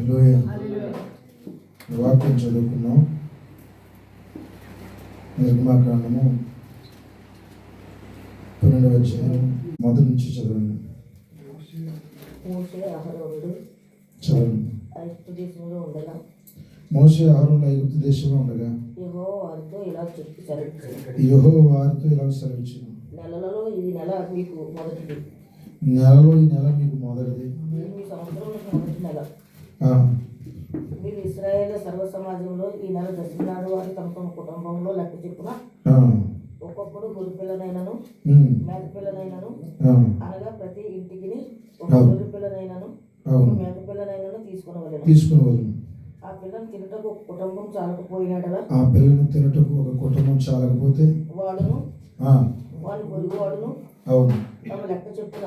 హల్లెలూయా. వాక్యం చదువుకున్నాం. నిర్గమాకాండము 12వ అధ్యాయం మొదటి నుంచి చదవండి. మోషే అహరోనులు చదవండి. ఐగుప్తు దేశంలో ఉండగా మోషే అహరోనులు ఐగుప్తు దేశంలో ఉండగా యెహోవా వారితో ఇలా చెప్పి సెలవిచ్చాడు. యెహోవా వారితో ఇలా సెలవిచ్చాను. నెలలలో ఈ నెల మీకు మొదటిది. నెలలో ఈ నెల మీకు మొదటిది. మీ సంవత్సరంలో మొదటి నెల. మీరు ఇశ్రాయేలు సర్వ సమాజంలో ఈ నెల దశనాడు వారు తమ తమ కుటుంబంలో లెక్క చెప్పున ఒక్కొక్కడు గొర్రె పిల్లనైనను మేక పిల్లనైనను అనగా ప్రతి ఇంటికి ఒక గొర్రె పిల్లనైనను మేక పిల్లనైనను తీసుకునవలెను. ఆ పిల్లను తినటకు ఒక కుటుంబం చాలకపోయినట్లా వాడును వాడి పొరుగు వాడును తమ లెక్క చెప్పున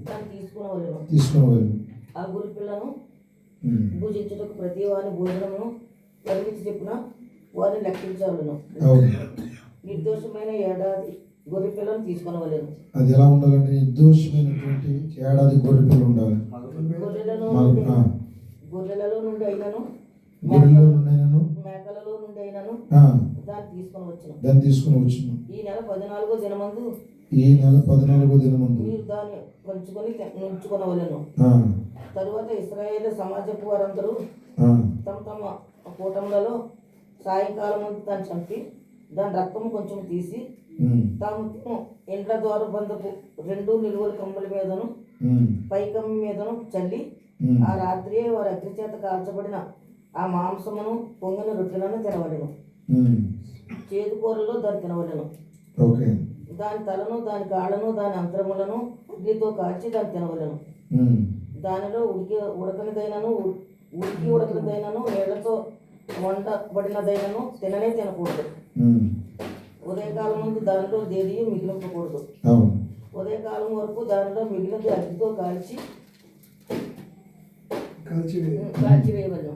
దాన్ని తీసుకునవలెను. ఆ గొర్రె పిల్లను భుజించుటకు ప్రతి వారి భోజనమును పరిమితి చెప్పున వారిని లెక్కించవలను. నిర్దోషమైన ఏడాది గొర్రె పిల్లను తీసుకునవలెను. అది ఎలా ఉండాలంటే నిర్దోషమైనటువంటి ఏడాది గొర్రె పిల్ల ఉండాలి. గొర్రెలలో నుండి అయినను మేకలలో నుండి అయినను దాన్ని తీసుకుని వచ్చును. ఈ నెల 14వ దినమందు మీరు దాన్ని పంచుకొని ఉంచుకొనవలెను. తరువాత ఇశ్రాయేలు సమాజపు వారందరూ తమ తమ కూటములలో సాయంకాలం దాన్ని చంపి దాని రక్తం కొంచెం తీసి తాము ఇండ్ల ద్వారబంధపు 2 నిలువల కమ్ముల మీదను పైకమ్మి మీదను చల్లి ఆ రాత్రి వారి అగ్ని చేత కాల్చబడిన ఆ మాంసమును పొంగిన రొట్టెలను తినవలెను. చేదు కూరలో దాన్ని తినవలెను. దాని తలను దాని కాళ్ళను దాని అంతరములను అగ్నితో కాల్చి దాన్ని తినవలెను. దానిలో ఉడకనిదైనను నీళ్లతో వండబడినదైనను తినకూడదు. ఉదయకాలం ముందు దానిలో దేదీ మిగిలింపకూడదు. ఉదయకాలం వరకు దానిలో మిగిలినది అగ్నితో కాల్చివేయవలను.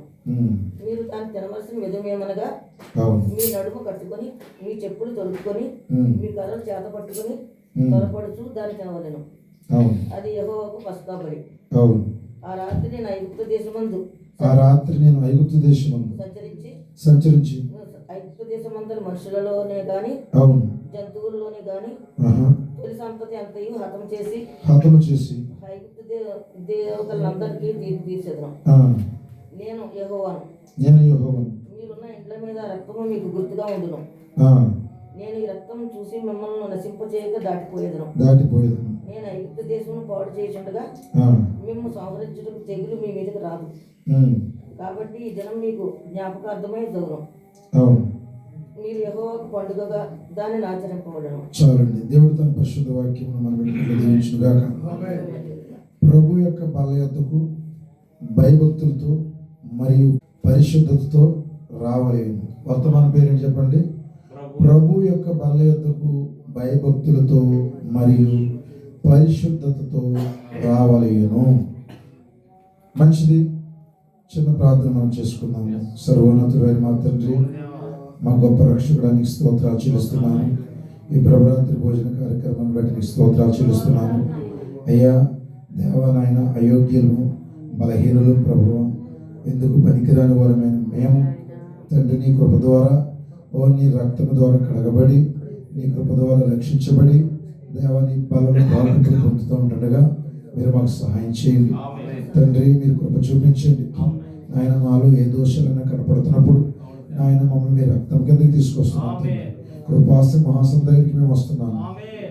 మీరు దాన్ని తినవలసిన విధమేమనగా మీ నడుము కట్టుకొని మీ చెప్పులు తొడుక్కొని మీ కర్రలు చేత పట్టుకొని త్వరపడుచు దాన్ని తినవలెను. అది యెహోవాకు పస్కా బలి. ఆ రాత్రి నేను ఐగుప్తు దేశమందు సంచరించి ఐగుప్తు దేశమందరి మనుషులలోనే గాని జంతువుల్లోనే గాని తొలి సంతతి అంతయు హతం చేసి ఐగుప్తు దేవతలందరికీ తీర్పు తీర్చెదను. నేను యెహోవాను. మీరున్న ఇండ్ల మీద రక్తము మీకు గుర్తుగా ఉండును. నేను ఈ రక్తం చూసి మిమ్మల్ని నశింపచేయక దాటిపోయేదను. నేను ఐగుప్తు దేశమును పాడు చేయుచుండగా మిమ్మల్ని సంహరించుటకు తెగులు మీ మీదకి రాదు. కాబట్టి ఈ దినం మీకు జ్ఞాపకార్థమై జరుగును. మీరు యెహోవాకు పండుగగా దానిని ఆచరింపవలెను. చాలండి. దేవుడు తన పరిశుద్ధ వాక్యమును మనం దీవించుగాక. ప్రభు యొక్క బల్ల యొద్దకు భయభక్తులతో మరియు పరిశుద్ధతతో రావలేను. వర్తమాన పేరేంటి చెప్పండి? ప్రభు యొక్క బల్ల యొద్దకు భయభక్తులతో మరియు పరిశుద్ధతతో రావలేను. మంచిది. చిన్న ప్రార్థన మనం చేసుకుందాము. సర్వోన్నతుడైన మా తండ్రి, మా గొప్ప రక్షకుడానికి స్తోత్రాలు చెల్లిస్తున్నాను. ఈ ప్రభరాత్రి భోజన కార్యక్రమాన్ని బట్టి నీకు స్తోత్రాలు చెల్లిస్తున్నాను. అయ్యా దేవానాయన, అయోగ్యులను బలహీనులు ప్రభువ, ఎందుకు పనికిరాని వారమైన మేము తండ్రి నీ కృప ద్వారా నీ రక్తము ద్వారా కడగబడి నీ కృప ద్వారా రక్షించబడి దేవాని బలను బాధ్యతలు పొందుతూ ఉండగా మీరు మాకు సహాయం చేయండి తండ్రి. మీరు కృప చూపించండి ఆయన. మాలో ఏ దోషాలైనా కనపడుతున్నప్పుడు ఆయన మమ్మల్ని మీ రక్తం కిందకి తీసుకొస్తున్నాం. కృపాస సింహాసనం దగ్గరికి మేము వస్తున్నాము.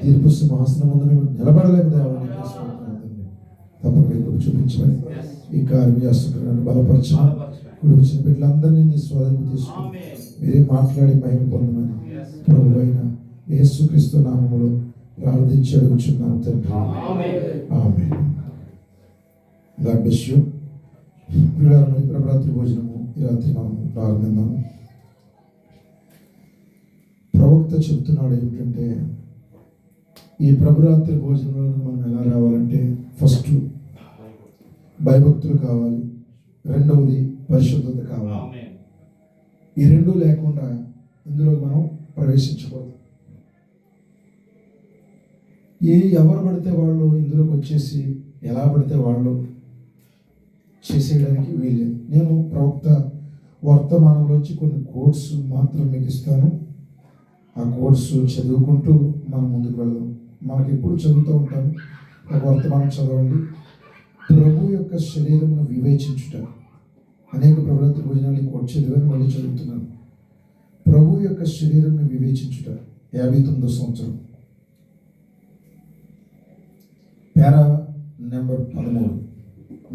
తీర్పు సింహాసనం ముందు మేము నిలబడలేము దేవాన్ని. తప్పక మీరు కృప చూపించమని ఈ కార్యం చేస్తుంటున్నాను. బలపరచమని ఇప్పుడు వచ్చిన బిడ్డలందరినీ నీ స్వాధీనం తీసుకుని మీరే మాట్లాడి మహిమ పొందమని ప్రభు అయిన యేసుక్రీస్తు నామములో ప్రార్థించి అడుగుచున్నాము తండ్రి. ఆమేన్. God bless you. మరి ప్రభరాత్రి భోజనము ఈ రాత్రి మనం ప్రారంభిద్దాము. ప్రవక్త చెప్తున్నాడు ఏమిటంటే, ఈ ప్రభురాత్రి భోజనంలో మనం ఎలా రావాలంటే, ఫస్ట్ భయభక్తులు కావాలి, రెండవది పరిశుద్ధత కావాలి. ఈ రెండు లేకుండా ఇందులో మనం ప్రవేశించకూడదు. ఎవరు పడితే వాళ్ళు ఇందులోకి వచ్చేసి ఎలా పడితే వాళ్ళు చేసేయడానికి వీల్లేదు. నేను ప్రవక్త వర్తమానంలోంచి కొన్ని కోడ్స్ మాత్రం మీకు ఇస్తాను. ఆ కోడ్స్ చదువుకుంటూ మనం ముందుకు వెళ్దాం. మనకి ఎప్పుడు చదువుతూ ఉంటాను. ఒక వర్తమానం చదవండి. ప్రభు యొక్క శరీరమును వివేచించుట. అనేక ప్రభుత్వ భోజనాలు ఈ కోడ్ చదివాను, మళ్ళీ చదువుతున్నాను. ప్రభు యొక్క శరీరమును వివేచించుట 59వ సంవత్సరం, పారా నెంబర్ 13,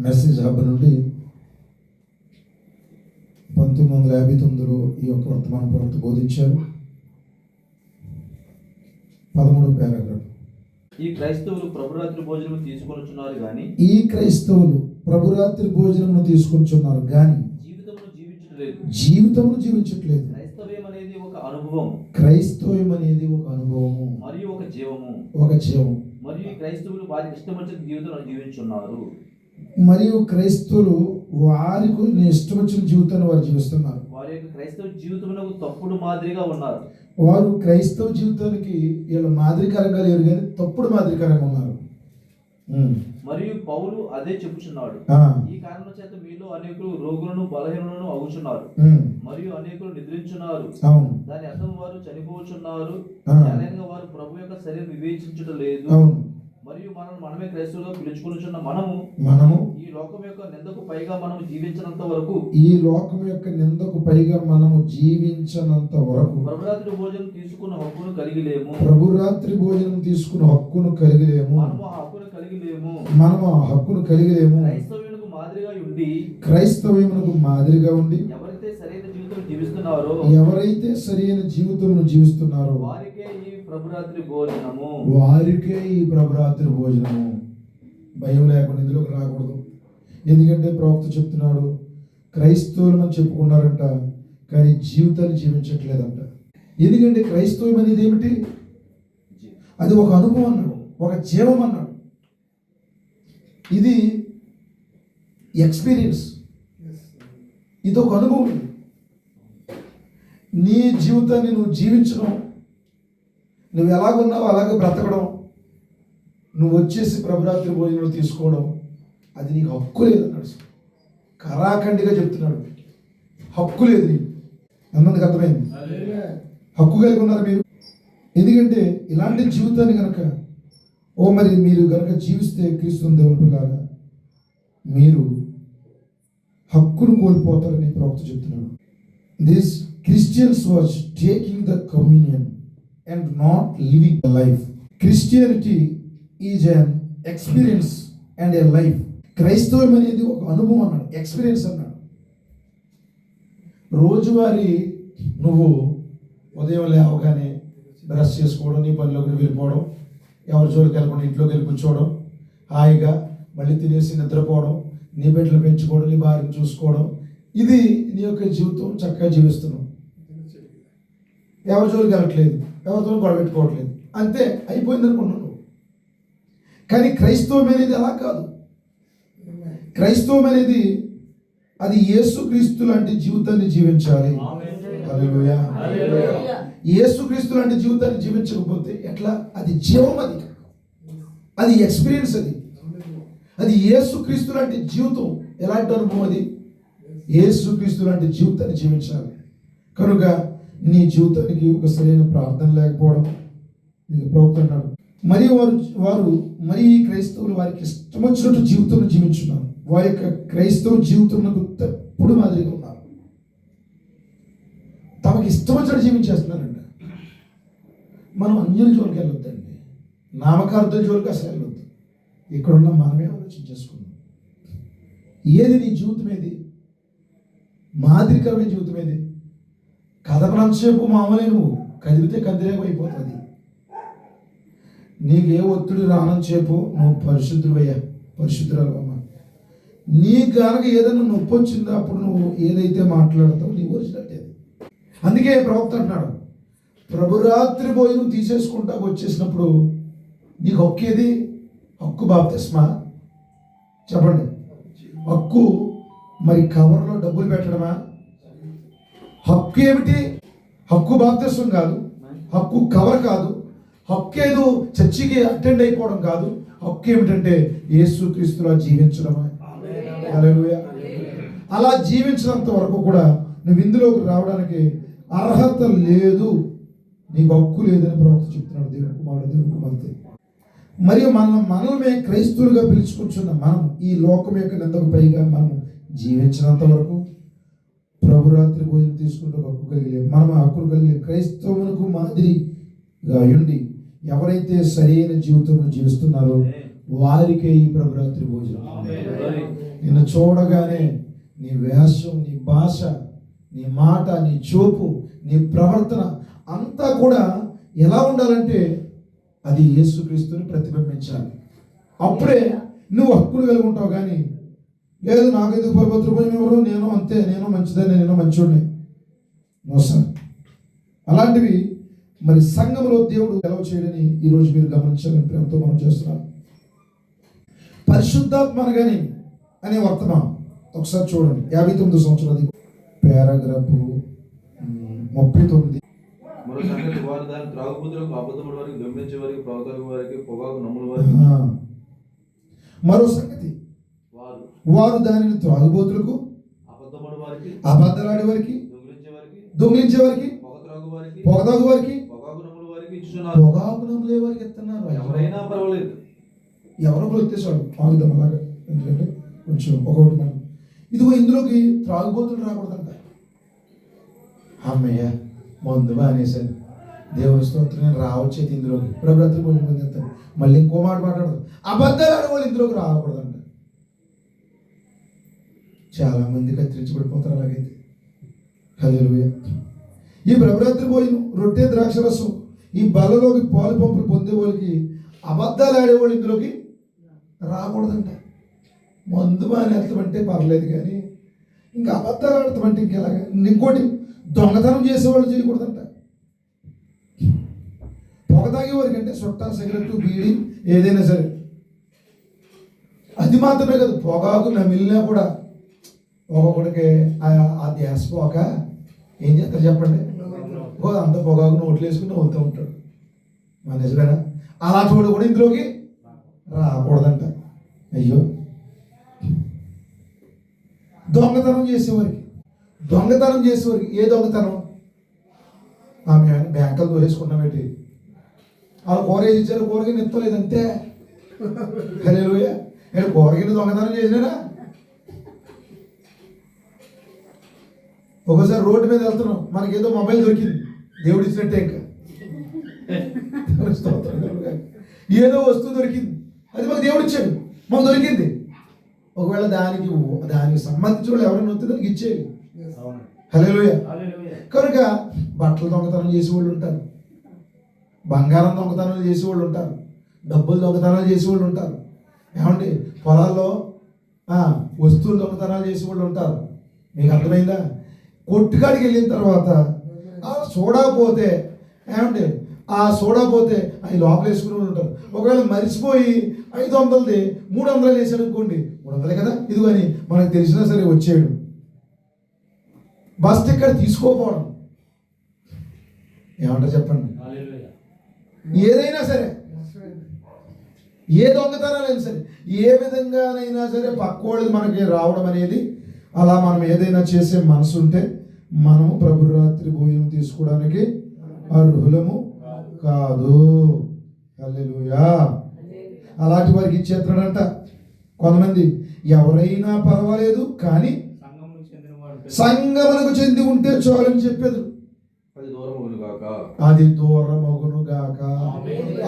మెసేజ్ హబ్ నుండి 1959లో ఈ యొక్క వర్తమాన ప్రవక్త బోధించారు. 13వ పారాగ్రాఫ్. ఈ క్రైస్తవులు ప్రభురాత్రి భోజనం తీసుకొనుచున్నారు గాని జీవితమును జీవించట్లేదు. క్రైస్తవ్యం అనేది ఒక అనుభవము మరియు ఒక జీవము. మరియు ఈ క్రైస్తవులు వారికి ఇష్టమొచ్చిన జీవితం జీవించున్నారు. మరియు క్రైస్తవులు వారికి ఇష్టమొచ్చిన జీవితాన్ని వారు జీవిస్తున్నారు. వారి యొక్క క్రైస్తవ జీవితంలో తప్పుడు మాదిరిగా ఉన్నారు. వారు క్రైస్తవ జీవితానికి వీళ్ళ మాదిరికరంగా లేరు, కానీ తప్పుడు మాదిరికరంగా ఉన్నారు. మరియు పౌలు అదే చెప్పుచున్నాడు. ఈ కారణం చేత మీలో అనేకులు రోగులను బలహీనులను అగుచున్నారు, మరియు అనేకులు నిద్రించున్నారు. దాని అర్థం వారు చనిపోచున్నారు. వారు ప్రభు యొక్క శరీరం వివేచించుట లేదు. మరియు మనమే క్రైస్తవులుగా పిలుచుకొనుచున్న మనము ఈ లోకం యొక్క నిందకు పైగా మనము జీవించినంత వరకు ప్రభురాత్రి భోజనం తీసుకున్న హక్కును కలిగి లేము. మనము ఆ హక్కును కలిగి లేము. క్రైస్తవ్యమునకు మాదిరిగా ఉండి ఎవరైతే సరైన జీవితం జీవిస్తున్నారో వారికే ఈ ప్రభురాత్రి భోజనము. భయం లేకుండా ఇందులోకి రాకూడదు. ఎందుకంటే ప్రవక్త చెప్తున్నాడు, క్రైస్తవులు అని చెప్పుకున్నారంట, కానీ జీవితాన్ని జీవించట్లేదంట. ఎందుకంటే క్రైస్తవం అనేది ఏమిటి? అది ఒక అనుభవం అన్నాడు, ఒక జీవం అన్నాడు. ఇది ఎక్స్పీరియన్స్, ఇది ఒక అనుభవం. నీ జీవితాన్ని నువ్వు జీవించడం, నువ్వు ఎలాగున్నావు అలాగే బ్రతకడం, నువ్వు వచ్చేసి ప్రభురాత్రి భోజనం తీసుకోవడం, అది నీకు హక్కు లేదన్నాడు. కరాఖండిగా చెప్తున్నాడు, హక్కు లేదు నీకు. అన్నందుకు అర్థమైంది. హక్కు కలిగి ఉన్నారు మీరు. ఎందుకంటే ఇలాంటి జీవితాన్ని కనుక మరి మీరు కనుక జీవిస్తే క్రీస్తు దేవుని పిల్లారా, మీరు హక్కును కోల్పోతారని ప్రవక్త చెప్తున్నాడు. This Christians was taking the communion and not living a life. Christianity is an experience and a life. క్రైస్తవం అనేది ఒక అనుభవం అన్నాడు, ఎక్స్పీరియన్స్ అన్నాడు. రోజువారీ నువ్వు ఉదయం లేవగానే బ్రష్ చేసుకోవడం, నీ పనిలోకి వెళ్ళిపోవడం, ఎవరి జోలికి వెళ్ళకుండా ఇంట్లోకి వెళ్ళి కూర్చోవడం, హాయిగా మళ్ళీ తినేసి నిద్రపోవడం, నీ బిడ్డలు పెంచుకోవడం, నీ భార్యను చూసుకోవడం, ఇది నీ యొక్క జీవితం. చక్కగా జీవిస్తున్నావు, ఎవరి జోలికి వెళ్ళట్లేదు, ఎవరితో గొడవ పెట్టుకోవట్లేదు, అంతే అయిపోయింది అనుకున్నాను. కానీ క్రైస్తవం అనేది అలా కాదు. క్రైస్తవం అనేది అది యేసుక్రీస్తు లాంటి జీవితాన్ని జీవించాలి. హల్లెలూయా. యేసుక్రీస్తు లాంటి జీవితాన్ని జీవించకపోతే ఎట్లా? అది జీవం, అది ఎక్స్పీరియన్స్, అది యేసుక్రీస్తు లాంటి జీవితం. ఎలాంటి అనుభవం అది? యేసుక్రీస్తు లాంటి జీవితాన్ని జీవించాలి. కనుక నీ జీవితానికి ఒక సరైన ప్రార్థన లేకపోవడం, ఇది ప్రవక్త అన్నాడు. మరి మరి క్రైస్తవులు వారికి ఇష్టం వచ్చినట్టు జీవితం జీవించున్నారు. వారి యొక్క క్రైస్తవ జీవితంలో తప్పుడు మాదిరిగా ఉన్నారు. తమకి ఇష్టం వచ్చినట్టు జీవించేస్తున్నారండి. మనం అన్యుల జోలికి వెళ్ళొద్దండి, నామకార్థుల జోలికి అసలు వెళ్ళొద్దు. ఇక్కడున్న మనమే ఆలోచించేసుకున్నాం. ఏది నీ జీవితం? ఏది మాదిరికరమైన జీవితం? ఏది కదపనంతసేపు మామూలే, నువ్వు కదిలితే కదిలేకపోయిపోతుంది. నీకే ఒత్తిడి రానంతసేపు నువ్వు పరిశుద్ధులయ్యా, పరిశుద్ధురాలమ్మ. నీ కనుక ఏదైనా నొప్పి వచ్చిందో అప్పుడు నువ్వు ఏదైతే మాట్లాడతావు నీ ఒరిజినల్. అందుకే ప్రవక్త అంటున్నాడు, ప్రభురాత్రి భోజనం తీసేసుకుంటా వచ్చేసినప్పుడు నీకు హక్కు ఏది? హక్కు బాప్తిస్మా? చెప్పండి. హక్కు మరి కవర్లో డబ్బులు పెట్టడమా? హక్కు ఏమిటి? హక్కు బాప్తిస్మం కాదు, హక్కు కవర్ కాదు, హక్కు ఏదో చర్చికి అటెండ్ అయిపోవడం కాదు. హక్కు ఏమిటంటే యేసుక్రీస్తులా జీవించడమే. హల్లెలూయా. అలా జీవించినంత వరకు కూడా నువ్వు ఇందులోకి రావడానికి అర్హత లేదు, నీకు హక్కు లేదని ప్రవక్త చెప్తున్నాడు. దేవుని కుమారుడు, దేవుని కుమార్తె. మరియు మనమే క్రైస్తవులుగా పిలుచుకుంటున్న మనం ఈ లోకం యొక్క నిందకు పైగా మనం జీవించినంత వరకు ప్రభురాత్రి భోజనం తీసుకుంటూ హక్కు కలిగలేము. మనం ఆ హక్కులు కలిగలేము. క్రైస్తవులకు మాదిరిగా ఉండి ఎవరైతే సరైన జీవితం జీవిస్తున్నారో వారికే ఈ ప్రభురాత్రి భోజనం. నిన్ను చూడగానే నీ వేషం, నీ భాష, నీ మాట, నీ చూపు, నీ ప్రవర్తన అంతా కూడా ఎలా ఉండాలంటే అది యేసుక్రీస్తుని ప్రతిబింబించాలి. అప్పుడే నువ్వు హక్కులు కలిగి ఉంటావు. కానీ లేదు నాకు ఎందుకు ప్రభుత్వ భోజనం ఎవరు, నేను అంతే, నేను మంచిదని, నేను మంచోడిని, మోసం. అలాంటివి మరి సంఘంలో దేవుడు ఎలా చేయడని ఈరోజు మీరు గమనించాలని ప్రేమతో మనం చేస్తున్నాం. పరిశుద్ధాత్మ అనగానే అనే వర్తమానం ఒకసారి చూడండి. 59 సంవత్సరాలు పారాగ్రాఫ్ 39. మరో సంగతి, వారు దాని త్రాగుబోతులకు, అబద్ధముల వారికి, దొంగిలించే వారికి, ప్రవక్తల వారికి, పొగాకు నమ్ముల వారికి. మరో సంగతి, వారు దానిని త్రాగుబోతులకు, అబద్ధముల వారికి, అబద్ధలాడే వారికి, దొంగిలించే వారికి, పొగతాగు వారికి, పొగాకు నమ్ముల వారికి ఇస్తున్నారు. పొగాకు నమ్ములే వారికి ఇస్తున్నారు. ఎవరైనా పర్వాలేదు, ఎవరో కూడా ఎత్తేసాడు ఆగుదాం అలాగా. ఎందుకంటే కొంచెం ఒకటి మనం ఇదిగో ఇందులోకి త్రాగుబోతులు రాకూడదంట. అమ్మయ్య ముందు బానేసాను, దేవుని స్తోత్రం, రావచ్చేది ఇందులోకి ప్రభుత్వ భోజనం పొందుతాను. మళ్ళీ ఇంకో మాట మాట్లాడదు, అబద్ధాలు ఆడవాళ్ళు ఇందులోకి రాకూడదంట. చాలా మంది కత్తిరించబడిపోతారు అలాగైతే. హల్లెలూయా. ఈ ప్రభురాత్రి భోజనం, రొట్టె, ద్రాక్షరసం, ఈ బల్లలోకి పాలు పంపులు పొందే వాళ్ళకి, అబద్ధాలు ఆడేవాళ్ళు ఇందులోకి రాకూడదంట. మందు మానేస్తామంటే పర్లేదు, కానీ ఇంకా అబద్ధాలు ఆడతామంటే ఇంకెలాగా. ఇంకోటి, దొంగతనం చేసేవాళ్ళు చేయకూడదంట. పొగ తాగేవారికి అంటే చుట్ట, సిగరెట్, బీడి ఏదైనా సరే. అది మాత్రమే కాదు, పొగాకు నమిలినా కూడా ఒక్కొక్కడికి ఆ ధ్యాస పోక ఏం చేస్తారు చెప్పండి, అంత పొగాకు నోట్లు వేసుకుని అవుతూ ఉంటాడు. మన నిజమేనా? అలాంటి వాడు కూడా ఇందులోకి రాకూడదంట. అయ్యో, దొంగతనం చేసేవారికి ఏ దొంగతనం? ఆమె బ్యాంకులు దోసేసుకున్నామేంటి, వాళ్ళు కూరగాయలు ఇచ్చారు, కూరగాయలు ఎత్తలేదు అంతే. హల్లెలూయా. నేను కూరగాయలు దొంగతనం చేసినా. ఒకసారి రోడ్డు మీద వెళ్తున్నాం, మనకేదో మొబైల్ దొరికింది, దేవుడు ఇచ్చినట్టే. ఇంకా ఏదో వస్తువు దొరికింది, అది మాకు దేవుడు ఇచ్చాడు, మాకు దొరికింది. ఒకవేళ దానికి సంబంధించిన వాళ్ళు ఎవరైనా వస్తే దానికి ఇచ్చేది. హల్లెలూయా. కనుక బట్టలు దొంగతనం చేసేవాళ్ళు ఉంటారు, బంగారం దొంగతనాలు చేసేవాళ్ళు ఉంటారు, డబ్బులు దొంగతనాలు చేసేవాళ్ళు ఉంటారు. ఏమండి, పొలాల్లో వస్తువులు దొంగతనాలు చేసేవాళ్ళు ఉంటారు. మీకు అర్థమైందా? కొట్టుకాడికి వెళ్ళిన తర్వాత చూడకపోతే అవి లోపల వేసుకునే వాళ్ళు ఉంటారు. ఒకవేళ మరిచిపోయి 500ది 300 వేసాడు అనుకోండి, 300 కదా ఇదిగో అని మనకు తెలిసినా సరే వచ్చేయడం, బస్ టికెట్ తీసుకోపోవడం. ఏమంటారు చెప్పండి? ఏదైనా సరే, ఏ దొంగతనాలైనా సరే, ఏ విధంగానైనా సరే పక్కోళ్ళకి మనకి రావడం అనేది, అలా మనం ఏదైనా చేసే మనసు ఉంటే మనము ప్రభు రాత్రి భోజనం తీసుకోవడానికి అర్హులము కాదు. హల్లెలూయా. అలాంటి వారికి ఇచ్చేస్తాడంట. కొంతమంది ఎవరైనా పర్వాలేదు కానీ సంఘమునకు చెంది ఉంటే చాలని చెప్పేది. అది దూరమగును గాక.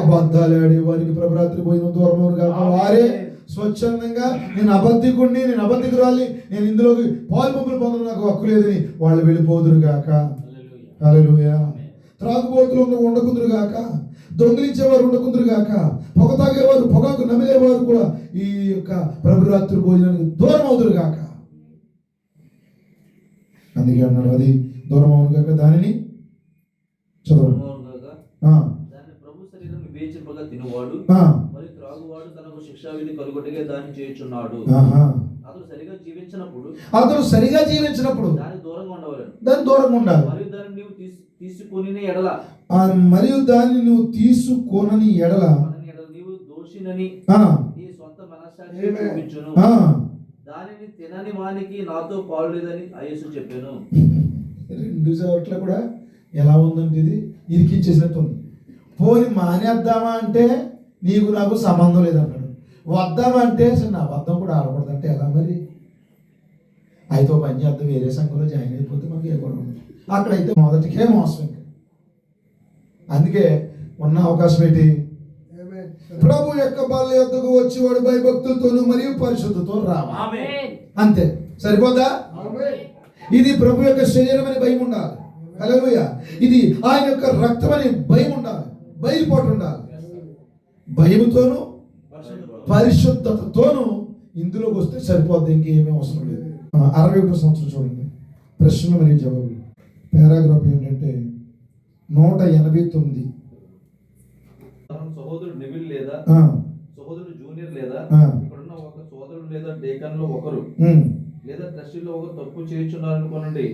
అబద్ధాలు ఆడే వారికి ప్రభురాత్రి భోజనం దూరమగును గాక. వారే స్వచ్ఛందంగా నేను అబద్ధికురాలి, నేను ఇందులోకి పాలు పంపులు పొందడం నాకు హక్కు లేదని వాళ్ళు వెళ్ళిపోదురు గాక. హల్లెలూయా. త్రాగుబోతులు ఉండకుందురు గాక, దొంగిలించేవారు ఉండకుందురు గాక, పొగ తాగేవారు, పొగాకు నమిలేవారు కూడా ఈ యొక్క ప్రభురాత్రి భోజనానికి దూరం అవుతురు గాక. అందుకే అన్నాడు, అది దూరం అవును గాక. దానిని చదవండి. ప్రభు శరీరం వివేచింపగా తినువాడు మరియు త్రాగువాడు తనకు శిక్షా విధి కలుగొట్టుగా దాన్ని చేయుచున్నాడు. అతడు సరిగా జీవించినప్పుడు దాని దూరంగా ఉండాలి. మరియు దాన్ని నీవు తీసుకొనిన ఎడల నీవు దోషినని నీ సొంత మనస్సాక్షి చూపించును. దానిని తినని వానికి నాతో పాలు లేదని యేసు చెప్పాను. 2 చోట్ల కూడా ఎలా ఉందంటే ఇది ఇరికించేసినట్టు ఉంది. పోని మానేద్దామా అంటే నీకు నాకు సంబంధం లేదన్నాడు. వద్దామా అంటే నా వద్దం కూడా ఆడకూడదంటే ఎలా మరి? అయితే ఓ పని చేద్దాం, వేరే సంఘంలో జాయిన్ అయిపోతే మాకు ఏ గొడవ ఉంది. అక్కడైతే మొదటికే మోసం ఇంకా. అందుకే ఉన్న అవకాశం ఏంటి? ప్రభు యొక్క బల్ల యొద్దకు వచ్చేవాడు భయభక్తులతోనూ మరియు పరిశుద్ధతో రావాలి. అంతే సరిపోదా? ఇది ప్రభు యొక్క శరీరం అని భయం ఉండాలి. హల్లెలూయా. ఇది ఆయన యొక్క రక్తం అని భయం ఉండాలి, బయలుపాటు ఉండాలి. భయముతోనూ పరిశుద్ధతతోనూ ఇందులోకి వస్తే సరిపోద్ది, ఇంకేమీ అవసరం లేదు. 61 సంవత్సరం చూడండి, ప్రశ్నలు మరియు జవాబులు. పారాగ్రాఫ్ ఏంటంటే 189. సహోదరుడు నెవిల్ లేదా సహోదరుడు జూనియర్ లేదా ఇక్కడున్న ఒక సోదరుడు లేదా డేకన్లో ఒకరు లేదా ట్రస్టీలో ఒకరు తప్పు చేయుచున్నారనుకోనండి,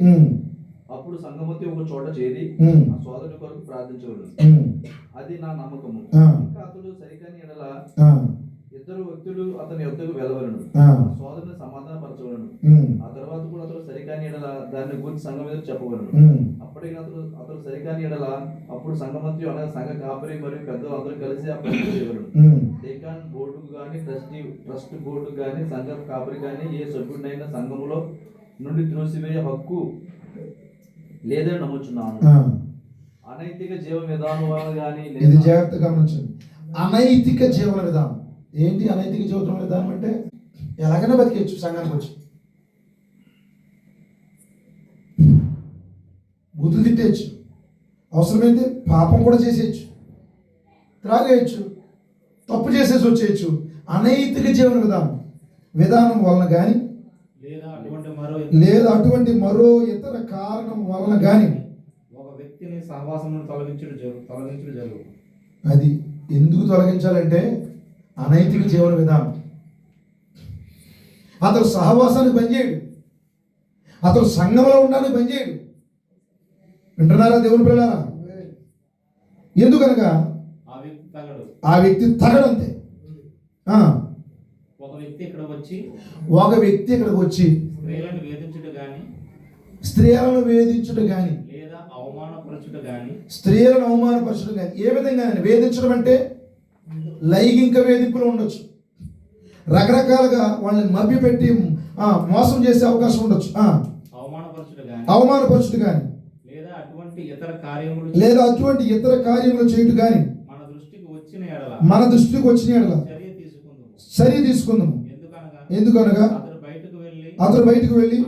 అప్పుడు సంఘమతి ఒక చోట చేరి ఆ సోదరుడి కొరకు ప్రార్థించవలెను. అది నా నమ్మకము. ఇంకా అతడు సరికాని ఎడల ఇద్దరు వ్యక్తులు అతని యొద్దకు వెళ్ళవలను, సోదరుని సమాధానపరచవలను. ఆ తర్వాత కూడా అతడు సరికాని ఎడల దాన్ని గురించి సంఘం మీద చెప్పవలను. అప్పటికి అతడు సరికాని ఎడల అప్పుడు సంఘమతి అనగా సంఘ కాపరి మరియు పెద్దలు అందరూ కలిసి ఆ పని చేయవలను. డేకాన్ బోర్డుకు గాని ట్రస్ట్ బోర్డుకు గాని సంఘ కాపరి గాని ఏ సభ్యుడినైనా సంఘములో నుండి త్రోసివేయ హక్కు లేదని నమ్ముచున్నాను. అనైతిక జీవన విధానం గాని ఇది జాగ్రత్తగా గమనించండి. అనైతిక జీవన విధానం ఏంటి? అనైతిక జీవన విధానం అంటే ఎలాగైనా బతికేయచ్చు, సంఘానికి వచ్చి బుద్ధులు తిట్టేయచ్చు, అవసరమైతే పాపం కూడా చేసేయచ్చు, త్రాగేయచ్చు, తప్పు చేసేసి వచ్చేయచ్చు. అనైతిక జీవన విధానం వలన కానీ లేదా అటువంటి మరో ఇతర కారణం వలన కానీ ఒక వ్యక్తిని సహవాసం తొలగించడం జరుగు. అది ఎందుకు తొలగించాలంటే అనైతిక జీవన విధానం. అతను సహవాసానికి పనిచేయడు, అతను సంఘంలో ఉండడానికి పనిచేయడు. వింటున్నారా దేవుని పిల్లలారా? ఎందుకనగా ఆ వ్యక్తి తగడంతే. ఒక వ్యక్తి ఇక్కడికి వచ్చి స్త్రీలను వేధించుట గాని లేదా అవమానపరచుట గాని స్త్రీలను అవమానపరచడం కానీ ఏ విధంగా వేధించడం అంటే లైంగిక వేధింపులు ఉండొచ్చు, రకరకాలుగా వాళ్ళని మభ్యపెట్టి మోసం చేసే అవకాశం ఉండొచ్చు. అవమానపరచుట కానీ లేదా అటువంటి ఇతర కార్యములు చేయుట కానీ మన దృష్టికి వచ్చిన ఎడల చర్య తీసుకుందాము. ఎందుకనగా అతడు బయటకు వెళ్ళి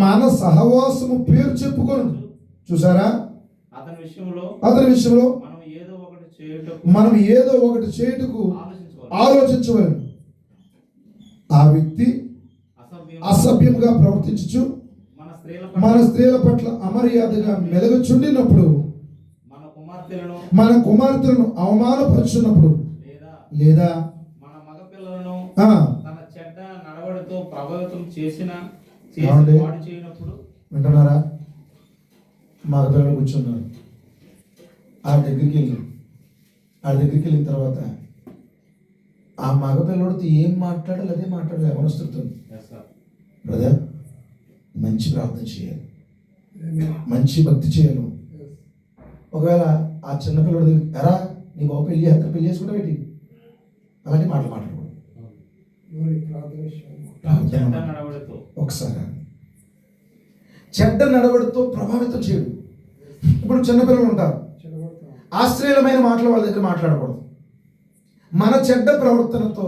మన సహవాసము పేరు చెప్పుకోను. చూసారా? అతని విషయంలో మనం ఏదో ఒకటి చేయుటకు ఆలోచించవలెను. ఆ వ్యక్తి అసభ్యంగా ప్రవర్తించుచు మన స్త్రీల పట్ల అమర్యాదగా మెలగుచుండినప్పుడు, మన కుమార్తెలను అవమానపరుచున్నప్పుడు లేదా మన మగ పిల్లలను తన చెడ్డ నడవడితో ప్రభావితం చేయనప్పుడు. వింటున్నారా? మగ పిల్లలు కూర్చున్నారు, ఆ దగ్గరికి వెళ్ళిన తర్వాత ఆ మగ పిల్లడితో ఏం మాట్లాడాలి అదే మాట్లాడాలి. ఎవరొస్తుంది బ్రదర్, మంచి ప్రార్థన చేయాలి, మంచి భక్తి చేయాలి. ఒకవేళ ఆ చిన్నపిల్లడి ఎరా నీ బాబు పెళ్లి చేసుకుంటా ఏంటి అలాంటి మాటలు మాట్లాడకూడదు. ఒకసారి చెడ్డ నడవడితో ప్రభావితం చేయడు. ఇప్పుడు చిన్నపిల్లలు ఉంటారు, ఆశ్చర్యమైన మాటలు వాళ్ళ దగ్గర మాట్లాడకూడదు. మన చెడ్డ ప్రవర్తనతో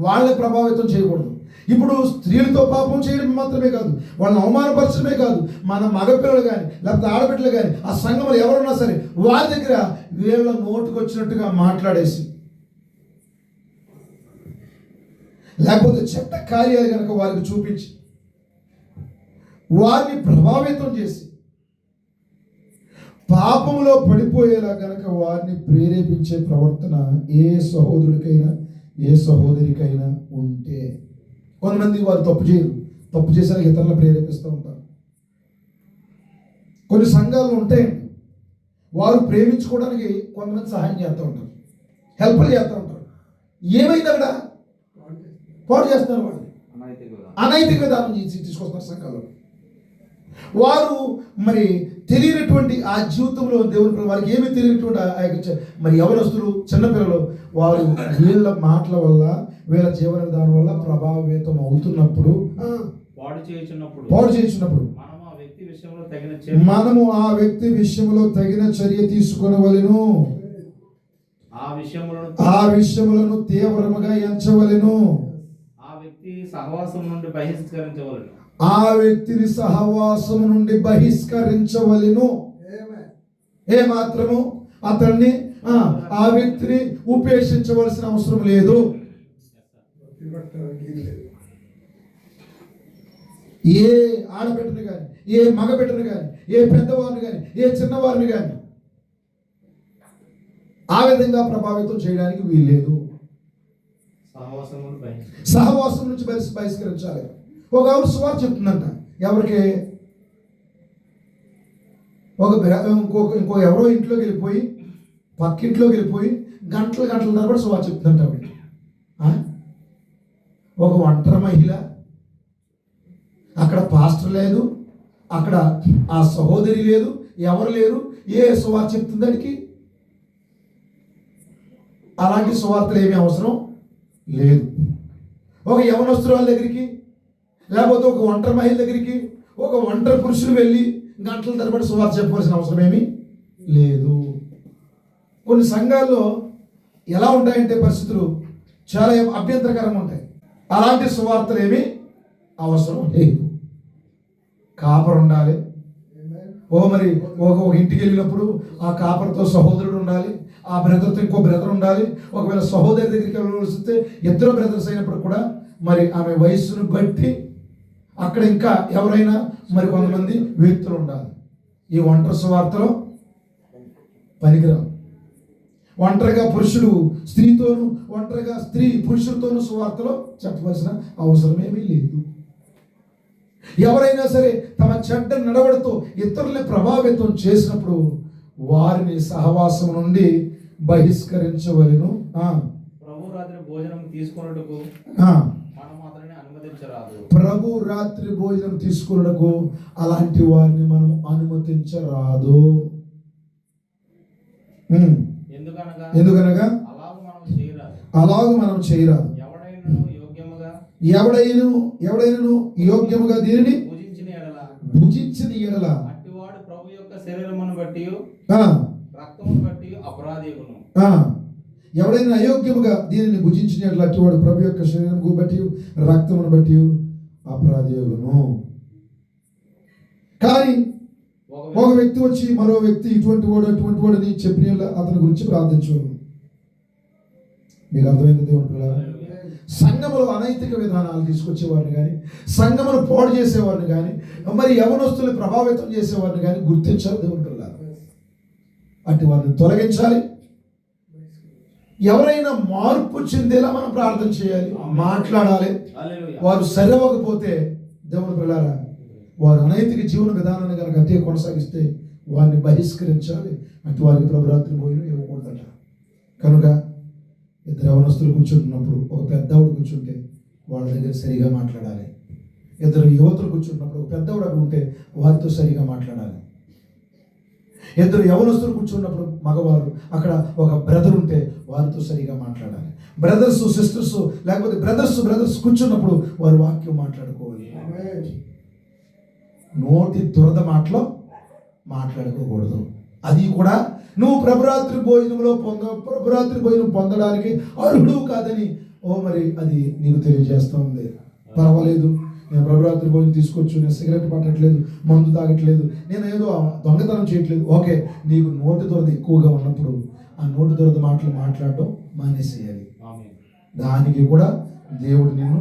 వాళ్ళని ప్రభావితం చేయకూడదు. ఇప్పుడు స్త్రీలతో పాపం చేయడం మాత్రమే కాదు, వాళ్ళని అవమానపరచడమే కాదు, మన మగపిల్లలు కానీ లేకపోతే ఆడబిడ్డలు కానీ ఆ సంఘంలో ఎవరున్నా సరే వాళ్ళ దగ్గర వీళ్ళ నోటుకు వచ్చినట్టుగా మాట్లాడేసి, లేకపోతే చెడ్డ కార్యాలు కనుక వారికి చూపించి వారిని ప్రభావితం చేసి పాపంలో పడిపోయేలా కనుక వారిని ప్రేరేపించే ప్రవర్తన ఏ సహోదరుడికైనా ఏ సహోదరికైనా ఉంటే, కొంతమంది వారు తప్పు చేయరు, తప్పు చేసిన ఇతరులను ప్రేరేపిస్తూ ఉంటారు. కొన్ని సంఘాలు ఉంటాయండి, వారు ప్రేమించుకోవడానికి కొంతమంది సహాయం చేస్తూ ఉంటారు, హెల్ప్లు చేస్తూ ఉంటారు. ఏమైంది అక్కడ? పాడు చేస్తున్నారు వాళ్ళు. అనైతిక విధానం తీసుకొస్తున్నారు సంఘాలు. వారు మరి తెలియనటువంటి ఆ జీవితంలో దేవుని వారికి ఏమీ తెలియనటువంటి ఆ యొక్క మరి యవనస్తులు చిన్నపిల్లలు వారు వీళ్ళ మాటల వల్ల వీళ్ళ జీవన విధానం వల్ల ప్రభావితం అవుతున్నప్పుడు పాడు చేయుచున్నప్పుడు మనము ఆ వ్యక్తి విషయంలో తగిన చర్య తీసుకొనవలెను. ఆ విషయములను తీవ్రముగా ఎంచవలెను. ఆ వ్యక్తిని సహవాసం నుండి బహిష్కరించవలెను. ఏ మాత్రము అతన్ని ఆ వ్యక్తిని ఉపేక్షించవలసిన అవసరం లేదు. ఏ ఆడబిడ్డను కానీ, ఏ మగబిడ్డను కానీ, ఏ పెద్దవారిని కానీ, ఏ చిన్నవారిని కానీ ఆ విధంగా ప్రభావితం చేయడానికి వీల్లేదు. సహవాసం నుంచి బహిష్కరించాలి. ఒక ఆవిడ సువార్త చెప్తుందంట. ఎవరికి? ఇంకో ఎవరో ఇంట్లోకి వెళ్ళిపోయి పక్కింట్లోకి వెళ్ళిపోయి గంటల తరబడి సువార్త చెప్తుందంట ఆవిడ. ఒక ఒంటరి మహిళ, అక్కడ పాస్టర్ లేదు, అక్కడ ఆ సహోదరి లేదు, ఎవరు లేరు. ఏ సువార్త చెప్తుంది దానికి? అలాంటి సువార్తలు ఏమీ అవసరం లేదు. ఒక యవనస్తురాల దగ్గరికి, లేకపోతే ఒక ఒంటరి మహిళ దగ్గరికి, ఒక ఒంటరి పురుషుడు వెళ్ళి గంటల తరబడి సువార్త చెప్పవలసిన అవసరం ఏమీ లేదు. కొన్ని సంఘాల్లో ఎలా ఉంటాయంటే పరిస్థితులు చాలా అభ్యంతరకరంగా ఉంటాయి. అలాంటి సువార్తలు ఏమీ అవసరం లేదు. కాపరు ఉండాలి. మరి ఒక ఇంటికి వెళ్ళినప్పుడు ఆ కాపరితో సహోదరుడు ఉండాలి, ఆ బ్రదర్తో ఇంకో బ్రదర్ ఉండాలి. ఒకవేళ సహోదరి దగ్గరికి వెళ్ళవలసి వస్తే ఇద్దరు బ్రదర్స్ అయినప్పుడు కూడా మరి ఆమె వయస్సును బట్టి అక్కడ ఇంకా ఎవరైనా మరి కొంతమంది వ్యక్తులు ఉండాలి. ఈ ఒంటరి సువార్తలో పనికిరావు. ఒంటరిగా పురుషుడు స్త్రీతోనూ, ఒంటరిగా స్త్రీ పురుషుడితోనూ సువార్తలో చెప్పవలసిన అవసరం ఏమీ లేదు. ఎవరైనా సరే తమ చెడ్డ నడవడితో ఇతరుల్ని ప్రభావితం చేసినప్పుడు వారిని సహవాసం నుండి బహిష్కరించవలెను. ప్రభు రాత్రి భోజనం తీసుకొనుటకు ప్రభు రాత్రి భోజనం తీసుకున్నకు అలాంటి వారిని మనం అనుమతించరాదు. ఎందుకనగా అలాగూ మనం చేయరాదు. ఎవడైనను యోగ్యముగా దీనిని భుజించిన ఎడల అట్టివాడు ప్రభు యొక్క శరీరమును బట్టి రక్తమును బట్టి అపరాధియును. ఎవడైనా అయోగ్యముగా దీనిని భుజించిన ఎడల అట్టివాడు ప్రభు యొక్క శరీరమును బట్టి రక్తమును బట్టి అపరాధియును. కానీ ఒక వ్యక్తి వచ్చి మరో వ్యక్తి ఇటువంటి వాడు అటువంటి వాడు అని చెప్పిన అతని గురించి ప్రార్థించు. మీకు అర్థమైంది దేవుని పిల్లలు? సంఘములో అనైతిక విధానాలు తీసుకొచ్చేవారిని కానీ, సంఘమును పాడు చేసేవారిని కానీ, మరి యవనస్తుల్ని ప్రభావితం చేసేవారిని కానీ గుర్తించాలి దేవుని పిల్లలు. అటు వారిని తొలగించాలి. ఎవరైనా మార్పు చెందేలా మనం ప్రార్థన చేయాలి, మాట్లాడాలి. వారు సరివ్వకపోతే దేవుని పిల్లారా, వారు అనైతిక జీవన విధానాన్ని కనుక అట్టే కొనసాగిస్తే వారిని బహిష్కరించాలి. అటు వారికి ప్రభు రాత్రి భోజనం ఇవ్వకూడదట. కనుక ఇద్దరు యవనస్తులు కూర్చుంటున్నప్పుడు ఒక పెద్దవాడు కూర్చుంటే వాళ్ళ దగ్గర సరిగా మాట్లాడాలి. ఇద్దరు యువతులు కూర్చుంటున్నప్పుడు ఒక పెద్దవాడు అక్కడ ఉంటే వారితో సరిగా మాట్లాడాలి. ఇద్దరు యవనస్తులు కూర్చున్నప్పుడు మగవారు అక్కడ ఒక బ్రదర్ ఉంటే వారితో సరిగా మాట్లాడాలి. బ్రదర్స్ సిస్టర్స్ లేకపోతే బ్రదర్స్ కూర్చున్నప్పుడు వారు వాక్యం మాట్లాడుకోవాలి. నోటి దురద మాటలో మాట్లాడుకోకూడదు. అది కూడా నువ్వు ప్రభురాత్రి భోజనం పొందడానికి అర్హుడు కాదని మరి అది నీకు తెలియజేస్తూ ఉంది. పర్వాలేదు, నేను ప్రభురాత్రి భోజనం తీసుకొచ్చు, నేను సిగరెట్ పట్టట్లేదు, మందు తాగట్లేదు, నేను ఏదో దొంగతనం చేయట్లేదు. ఓకే, నీకు నోటి దురద ఎక్కువగా ఉన్నప్పుడు ఆ నోటి దురద మాటలు మాట్లాడటం మానేసేయాలి. దానికి కూడా దేవుడు నిన్ను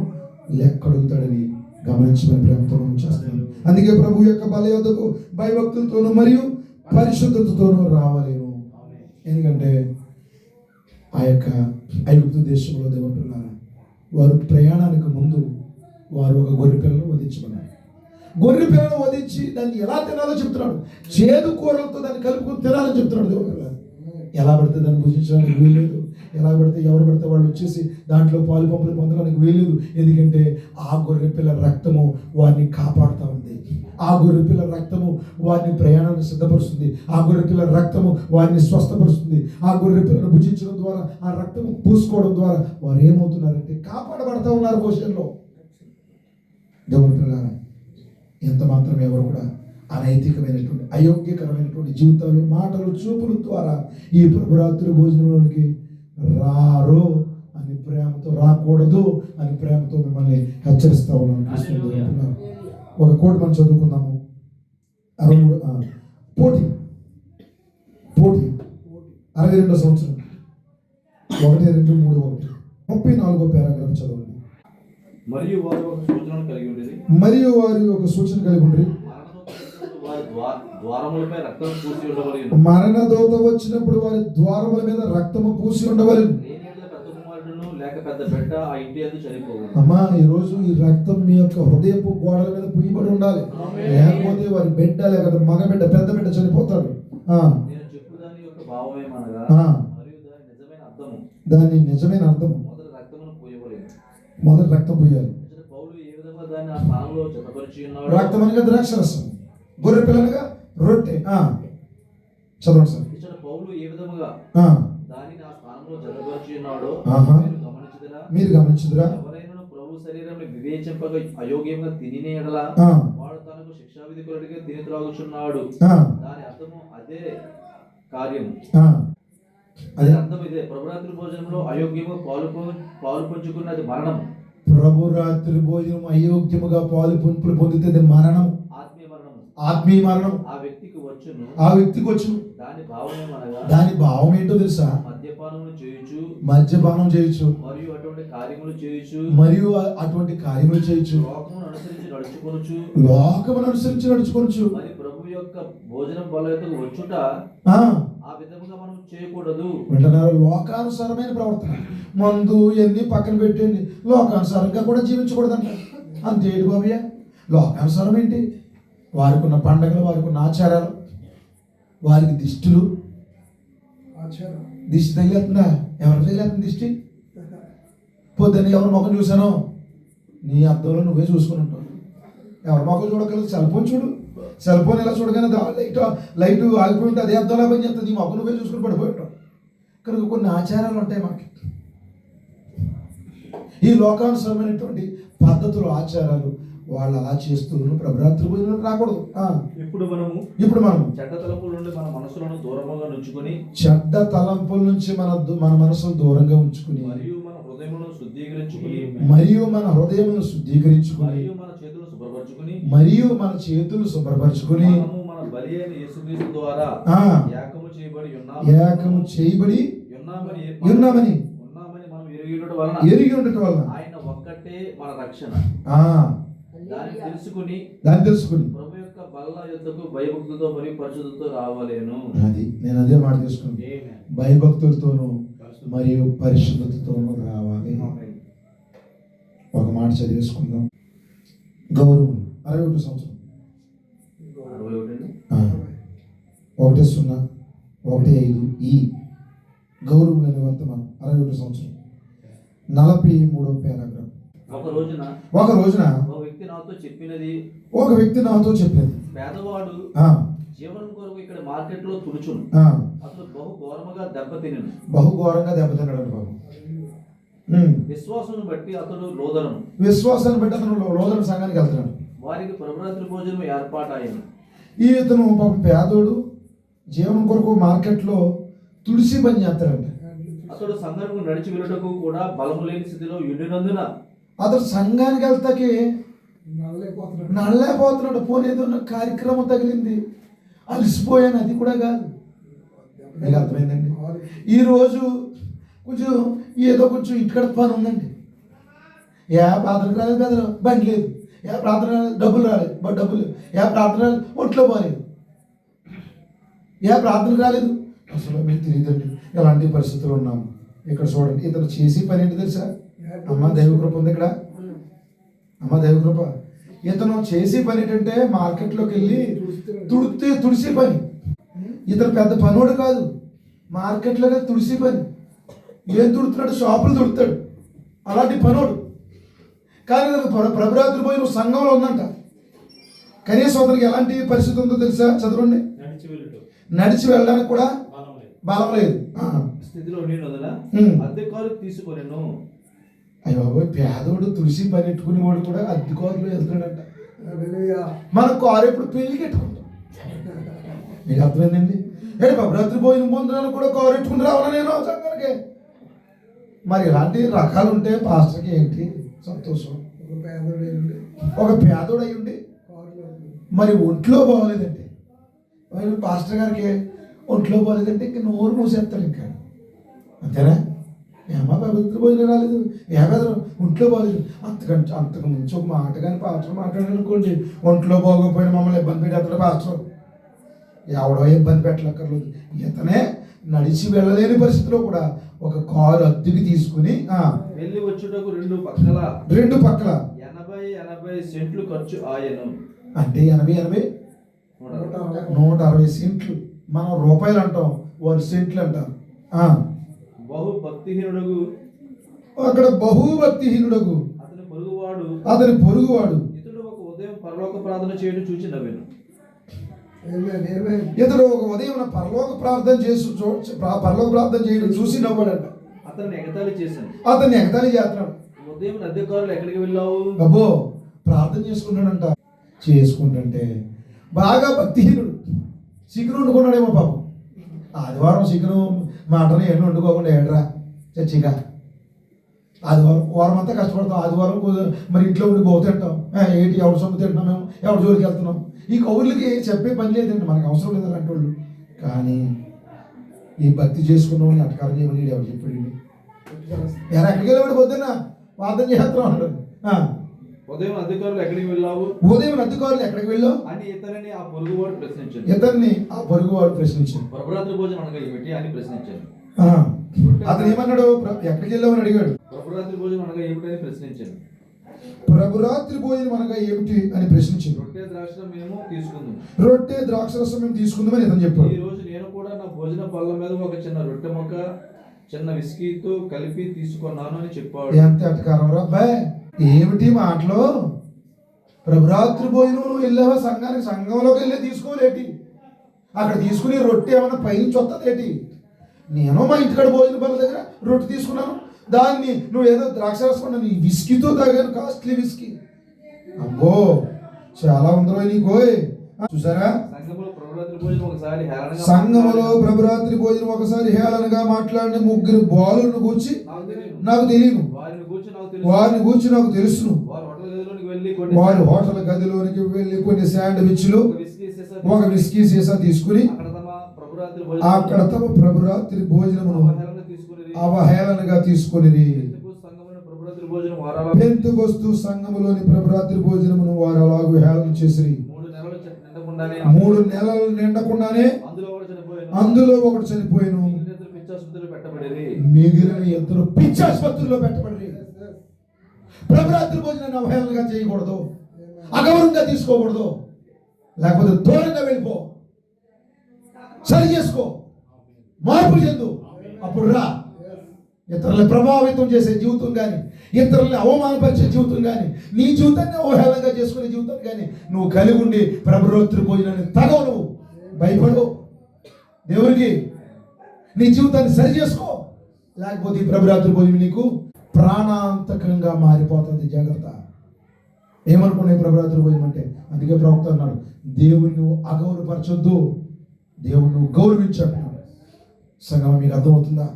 లెక్కడుగుతాడని గమనించమని ప్రేమతో చేస్తున్నాను. అందుకే ప్రభు యొక్క బలయోధకు భయభక్తులతోనూ మరియు పరిశుద్ధతతోనూ రావాలేను. ఎందుకంటే ఆ యొక్క ఐగుప్తు దేశంలో దేవుని పిల్లలు వారు ప్రయాణానికి ముందు వారు ఒక గొర్రె పిల్లను వధించమన్నారు. గొర్రె పిల్లను వధించి దాన్ని ఎలా తినాలో చెప్తున్నాడు. చేదు కూరలతో దాన్ని కలుపుకొని తినాలని చెప్తున్నాడు దేవుని పిల్లలు. ఎలా పడితే దాన్ని భుజించడానికి వీల్లేదు, ఎలా పెడితే ఎవరు పెడితే వాళ్ళు వచ్చేసి దాంట్లో పాలు పంపులు పొందడానికి వీలేదు. ఎందుకంటే ఆ గొర్రె పిల్ల రక్తము వారిని కాపాడుతూ ఉంది. ఆ గొర్రె పిల్ల రక్తము వారిని ప్రయాణాన్ని సిద్ధపరుస్తుంది. ఆ గొర్రె పిల్ల రక్తము వారిని స్వస్థపరుస్తుంది. ఆ గొర్రె పిల్లను భుజించడం ద్వారా, ఆ రక్తము పూసుకోవడం ద్వారా వారు ఏమవుతున్నారంటే కాపాడబడతా ఉన్నారు భవిష్యత్తులో. దేవుని పిల్లారా, ఎంత మాత్రం ఎవరు కూడా అనైతికమైనటువంటి అయోగ్యకరమైనటువంటి జీవితాలు, మాటలు, చూపుల ద్వారా ఈ ప్రభురాత్రి భోజనంలోనికి రారు అని ప్రేమతో, రాకూడదు అని ప్రేమతో మిమ్మల్ని హెచ్చరిస్తా ఉన్నాను. ఒక కోట్ మనం చదువుకుందాము. 63 పోటీ 62వ సంవత్సరం 1, 2, 3, 1 34వ పారాగ్రాఫ్ చదవండి. మరియు వారు ఒక సూచనను కలిగి ఉండేది. మరియు వారి ఒక సూచన కలిగి ఉండి ద్వారములపై రక్తం పూసి ఉండవలెను. మరణదూత వచ్చినప్పుడు వారి ద్వారముల మీద రక్తము పూసి ఉండవలెను. పెద్ద కుమారుడును లేక పెద్ద బిడ్డ ఆ ఇంటి యందు చనిపోవును. అమ్మా, ఈ రోజు ఈ రక్తం మీ యొక్క హృదయపు గోడల మీద పూయబడి ఉండాలి. లేకపోతే వారి బిడ్డ లేక మగ బిడ్డ, పెద్ద బిడ్డ చనిపోతాడు. నేను చెప్పు దాని యొక్క భావమేమనగా మరియు దాని నిజమైన అర్థము మొదటి రక్తమును పూయవలెను. మొదటి రక్తం పూయాలి. పౌలు ఏ విధంగా దాన్ని ఆ స్థానంలో జతపరిచి ఉన్నాడు. రక్తం అనగా ద్రాక్షరసం, గొర్రె పిల్లలుగా రొట్టె. చదవండి సార్. ఇక్కడ పౌలు ఏ విధముగా దానిని ఆ స్థానంలో జతపరిచి ఉన్నాడో మీరు గమనించుదురా? ఎవరైనా ప్రభు శరీరంలో వివేచింపక అయోగ్యంగా తినిన ఎడల వాడు తనకు శిక్షావిధి కొరటిగా తిని త్రాగుచున్నాడు. దాని అర్థము అదే కార్యము. అదే అర్థం ఇదే. ప్రభురాత్రి భోజనంలో అయోగ్యము పాలు పంచుకున్నది మరణం. ప్రభు రాత్రి భోజనం అయోగ్యముగా పాలు పంపులు పొందితే మరణం, ఆత్మీయ మరణం ఆ వ్యక్తికి వచ్చును. దాని భావం ఏంటో తెలుసా? మద్యపానం చేయొచ్చు మరియు అటువంటి కార్యములు చేయొచ్చు. లోకమును అనుసరించి నడుచుకొనొచ్చు. మరి ప్రభు యొక్క భోజనం బలయతకు వచ్చుట ఆ విధముగా మనం చేయకూడదు. వింటున్నారు? లోకానుసారమైన ప్రవర్తన, మందు ఎన్ని పక్కన పెట్టండి, లోకానుసారంగా కూడా జీవించకూడదంట. అంతేంటి బాబయ్య? లోకానుసారం ఏంటి? వారికి ఉన్న పండగలు, వారికి ఉన్న ఆచారాలు, వారికి దిష్టి తగిలేస్తుందా? ఎవరు తగిలేస్తుంది దిష్టి? పొద్దున్న ఎవరి ముఖం చూసానో నీ అద్దంలో నువ్వే చూసుకుని ఉంటావు. ఎవరి ముఖం చూడగలదు? సెల్ ఫోన్ చూడు. సెల్ ఫోన్ ఇలా చూడగానే లైట్ ఆగిపోయి ఉంటే అదే అద్దంలో పని చేస్తుంది. నీ ముఖం నువ్వే చూసుకుని పడిపోయి ఉంటావు. కనుక కొన్ని ఆచారాలు ఉంటాయి మనకి. ఈ లోకానుసరమైనటువంటి పద్ధతులు, ఆచారాలు వాళ్ళు అలా చేస్తూ ప్రభురాత్రి భోజనం రాకూడదు. ఇప్పుడు మనము చెడ్డ తలంపుల నుండి మన మనసులను దూరంగా ఉంచుకొని, చెడ్డ తలంపుల నుంచి మన మనసును దూరంగా ఉంచుకుని, మరియు మన హృదయమును శుద్ధీకరించుకుని, మరియు మన చేతులు శుభ్రపరచుకుని మన బలి అయిన యేసుక్రీస్తు ద్వారా ఏకము చేయబడి ఉన్నామని మనం ఎరిగి ఉండటం వలన ఆయన ఒక్కటే మన రక్షణ. దాన్ని తెలుసుకుని ప్రభు యొక్క బల్ల యొద్దకు భయభక్తులతో మరియు పరిశుద్ధతతో రావాలేను. నేను అదే మాట తీసుకుని భయభక్తులతోనూ మరియు పరిశుద్ధతతోనూ రావాలి. ఒక మాట చదివేసుకుందాం. గౌరవం 61 సంవత్సరం 1:0:1:5 ఈ గౌరవం అనే వర్తమానం 61 సంవత్సరం 43వ పారాగ్రాఫ్. ఒక రోజున ఒక వ్యక్తి నాతో చెప్పినది, పేదవాడు జీవనం కొరకు ఇక్కడ మార్కెట్ లో తుడుచును. అతను బహు ఘోరంగా దెబ్బతిన్నాడు బాబు. విశ్వాసాన్ని బట్టి అతను లోదరను సంఘానికి వెళ్తున్నాడు. వారికి ప్రభురాత్రి భోజనం ఏర్పాటైన ఇతను పాపం పేదోడు, జీవనం కొరకు మార్కెట్లో తుడిసి పని చేస్తాడంట. అతడు సంఘానికి నడిచి వెళ్ళటకు కూడా బలము లేని స్థితిలో ఉండినందున అతడు సంఘానికి వెళ్తాకి నడలేకపోతున్నాడు. పోనీ ఏదో కార్యక్రమం తగిలింది, అలసిపోయాను, అది కూడా కాదు. మీకు అర్థమైందండి? ఈరోజు కొంచెం ఇంటికాడ పని ఉందండి. ప్రార్థనకు రాలేదు, బెదరు బండి లేదు. ప్రార్థన డబ్బులు రాలేదు, డబ్బులు లేవు. ప్రార్థన రాలేదు, ఒంట్లో పోలేదు. ప్రార్థనకు రాలేదు. అసలు మీకు తెలియదండి ఎలాంటి పరిస్థితులు ఉన్నాము. ఇక్కడ చూడండి, ఇతను చేసి పని ఏంటి తెలుసా? అమ్మ దైవకృప ఉంది ఇక్కడ. అమ్మ దైవకృప. ఇతను చేసే పని ఏంటంటే మార్కెట్లోకి వెళ్ళి తుడిసి పని. ఇతను పెద్ద పనోడు కాదు, మార్కెట్లోనే తుడిసి పని. ఏం దుడుతున్నాడు? షాపులు దుడుతాడు, అలాంటి పనోడు. కానీ ప్రభురాత్రి పోయి నువ్వు సంఘంలో ఉందంట. కనీసం అతనికి ఎలాంటి పరిస్థితి ఉందో తెలుసా? చదవండి. నడిచి వెళ్ళడానికి కూడా బలం లేదు స్థితిలో అద్దెకారు తీసుకొనెను. అయ్యో బాబోయ్, పేదోడు తులసి పని ఎట్టుకునే వాడు కూడా అద్దె కారులో వెళ్తున్నాడంట. మన కారు ఎప్పుడు పెళ్లికి ఎట్టుకుంటాం. మీకు అర్థమైందండి? ప్రభురాత్రి పోయిన ముందు కూడా కారు ఎట్టుకుని రావాలా నేను సంఘానికి? మరి ఇలాంటి రకాలు ఉంటే పాస్టర్కి ఏంటి సంతోషం? ఒక పేదోడు అయ్యుండి మరి ఒంట్లో బాగోలేదండి. పాస్టర్ గారికి ఒంట్లో బాగోలేదంటే ఇంక నోరు మూసేస్తాడు ఇంకా, అంతేనా? ఏమా పవిత్ర భోజనం రాలేదు, ఏమేదో ఒంట్లో బాగలేదు, అంతకు మించి ఒక మాట కానీ పాస్టర్ మాట్లాడాను అనుకోండి, ఒంట్లో బాగోకపోయినా మమ్మల్ని ఇబ్బంది పెట్టేస్తాడు పాస్టర్. ఎవడో ఇబ్బంది పెట్టలేక్కర్లేదు. ఇతనే నడిచి వెళ్ళలేని పరిస్థితిలో కూడా ఒక కారు అద్దెకి తీసుకుని వెళ్ళి వచ్చుటకు రెండు పక్కల 80 సెంట్లు ఖర్చు ఆయను. అంటే 80 160 సెంట్లు. మనం రూపాయలు అంటాం, వారు సెంట్లు అంటారు. బహుభక్తిహీనుడు, అక్కడ బహుభక్తిహీనుడు అతని పొరుగువాడు ఇతడు ఒక ఉదయం పరలోక ప్రార్థన చేయడం చూచి నవ్వెను. ఇతడు ఒక ఉదయం పరలోక ప్రార్థన చేయడం చూసి నవ్వాడంట. అతన్ని ఎగతాళి చేస్తున్నాడు. ఉదయం అద్దెకారులు ఎక్కడికి వెళ్ళావు? అబ్బో, ప్రార్థన చేసుకుంటుంటే బాగా భక్తిహీనుడు. చికెన్ వండుకున్నాడేమో పాపం. ఆదివారం చికెను మటన్ ఎన్ని వండుకోకుండా ఏడ్రా చచ్చిగా. ఆదివారం వారం అంతా కష్టపడతాం, ఆదివారం మరి ఇంట్లో ఉండి బహు తింటాం. ఏంటి ఎవరి సొమ్ము తింటున్నాం, మేము ఎవరి జోలికి వెళ్తున్నాం? ఈ కౌరులకి చెప్పే పని లేదండి, మనకు అవసరం లేదు అలాంటి వాళ్ళు. కానీ ఈ భక్తి చేసుకున్నామని అటకారం చేయమని ఎవరు చెప్పాడు? ఎక్కడికి వెళ్ళాడు? పొద్దున్న ప్రార్థన చేస్తున్నాం అన్నాడు. ఉదయం అధికారులు ఎక్కడికి వెళ్ళావు అని ఇతన్ని ఆ పొరుగువాడు ప్రశ్నించాడు. ప్రభురాత్రి భోజనం అనగా ఏమిటి అని ప్రశ్నించాడు. అతను ఏమన్నాడు? ఎక్కడికి వెళ్ళావు అని అడిగాడు. ప్రభురాత్రి భోజనం అనగా ఏమిటి అని ప్రశ్నించాడు. ప్రభురాత్రి భోజనం అనగా ఏమిటి అని ప్రశ్నించాడు. రొట్టె ద్రాక్షరసం మేము తీసుకుందామని ఇతను చెప్పాడు. ఈ రోజు నేను కూడా నా భోజన పళ్ళ మీద ఒక చిన్న రొట్టె మొక్క చిన్న విస్కీతో కలిపి తీసుకున్నాను అని చెప్పాడు. ఎంత అటకారం రా అబ్బాయి! ఏమిటి మాటలో? ప్రభురాత్రి భోజనం వెళ్ళావా సంఘానికి? సంఘంలోకి వెళ్ళి తీసుకోలేటి? అక్కడ తీసుకుని రొట్టె ఏమైనా పైనుంచి వస్తుందేటి? నేను మా ఇంటికాడ భోజన పళ్ళ దగ్గర రొట్టె తీసుకున్నాను, దాన్ని నువ్వు ఏదో ద్రాక్షరసం నీ విస్కీతో తాగాను, కాస్ట్లీ విస్కీ. అబ్బో, చాలా ఉందరో నీకోయ్. చూసారా? సంఘములో ప్రభురాత్రి భోజనం ఒకసారి హేళనగా మాట్లాడిన ముగ్గురు బాలులను గూర్చి నాకు తెలియను, వారిని గూర్చి నాకు తెలుసును. వారు హోటల్ గదిలోనికి వెళ్ళి కొన్ని శాండ్విచ్లు ఒక విస్కీ సీసా తీసుకుని అక్కడ తమ ప్రభురాత్రి భోజనమును అవహేళనగా తీసుకుని పెంతెకొస్తు సంఘములోని ప్రభురాత్రి భోజనమును వారు అలాగూ హేళన చేసిరి. 3 నెలలు నిండకుండానే అందులో ఒకటి చనిపోయాను, మిగిలిన 2 పిచ్చాసుపత్రుల్లో పెట్టబడి. ప్రభురాత్రి భోజనాన్ని అవహేళనగా చేయకూడదు, అగౌరవంగా తీసుకోకూడదు, లేకపోతే దూరంగా వెళ్ళిపో, సరి చేసుకో, మార్పు చెందు. అప్పుడు రా. ఇతరులను ప్రభావితం చేసే జీవితం కానీ, ఇతరులని అవమానపరిచే జీవితం కానీ, నీ జీవితాన్ని అవహేళనగా చేసుకునే జీవితం కానీ నువ్వు కలిగి ఉండి ప్రభురాత్రి భోజనాన్ని తగవు. నువ్వు భయపడు దేవునికి, నీ జీవితాన్ని సరి చేసుకో, లేకపోతే ఈ ప్రభురాత్రి భోజనం నీకు ప్రాణాంతకంగా మారిపోతుంది. జాగ్రత్త. ఏమనుకునే ప్రభురాత్రి భోజనం అంటే? అందుకే ప్రవక్త అన్నాడు, దేవుని నువ్వు అగౌరవపరచొద్దు, దేవుని నువ్వు గౌరవించాడు. సంగమం మీకు అర్థమవుతుందా?